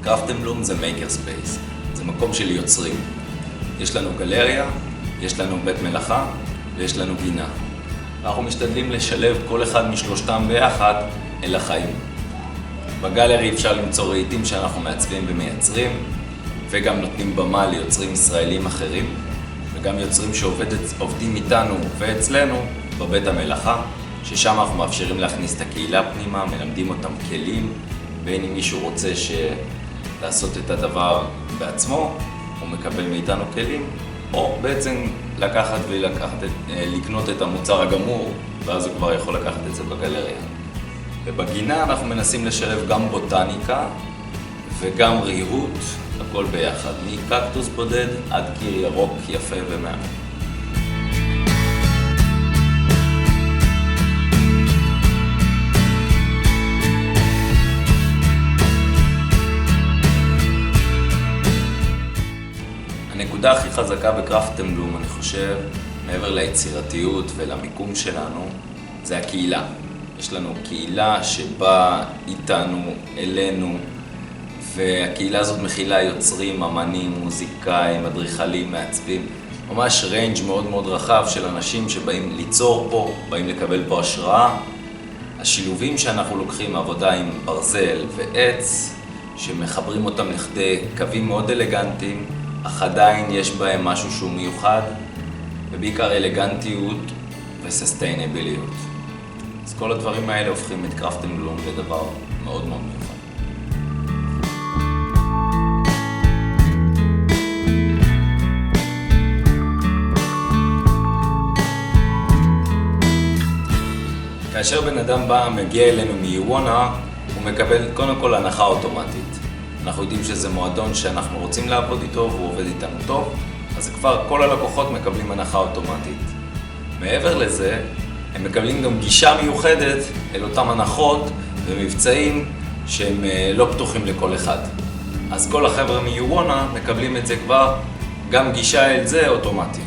קראפט בלום זה מייקר ספייס, זה מקום של יוצרים. יש לנו גלריה, יש לנו בית מלאכה ויש לנו גינה. אנחנו משתדלים לשלב כל אחד משלושתם ביחד אל החיים. בגלרי אפשר למצוא רהיטים שאנחנו מעצבים ומייצרים, וגם נותנים במה ליוצרים ישראלים אחרים, וגם יוצרים שעובדים איתנו ואצלנו בבית המלאכה, ששם אנחנו מאפשרים להכניס את הקהילה פנימה, מלמדים אותם כלים, בין אם מישהו רוצה לעשות את הדבר בעצמו, הוא מקבל מאיתנו כלים, או בעצם לקנות את המוצר הגמור, ואז הוא כבר יכול לקחת את זה בגלריה. ובגינה אנחנו מנסים לשלב גם בוטניקה וגם ריהוט, הכל ביחד, מקקטוס בודד עד קיר ירוק יפה ומהמם. הנקודה הכי חזקה בקראפט בלום, אני חושב, מעבר ליצירתיות ולמיקום שלנו, זה הקהילה. יש לנו קהילה שבאה איתנו, אלינו, והקהילה הזאת מכילה יוצרים, אמנים, מוזיקאים, אדריכלים, מעצבים. ממש ריינג' מאוד מאוד רחב של אנשים שבאים ליצור פה, באים לקבל פה השראה. השילובים שאנחנו לוקחים, עבודה עם ברזל ועץ, שמחברים אותם לכדי קווים מאוד אלגנטיים, אך עדיין יש בהם משהו שהוא מיוחד, ובעיקר אלגנטיות וססטיינביליות. אז כל הדברים האלה הופכים את קראפט בלום לדבר מאוד מאוד מיוחד. כאשר בן אדם מגיע אלינו מיוואנה, הוא מקבל קודם כל הנחה אוטומטית. אנחנו יודעים שזה מועדון שאנחנו רוצים לעבוד איתו והוא עובד איתנו טוב, אז כבר כל הלקוחות מקבלים הנחה אוטומטית. מעבר לזה, הם מקבלים גם גישה מיוחדת אל אותם הנחות ומבצעים שהם לא פתוחים לכל אחד. אז כל החבר'ה מיוואנה מקבלים את זה כבר, גם גישה אל זה אוטומטית.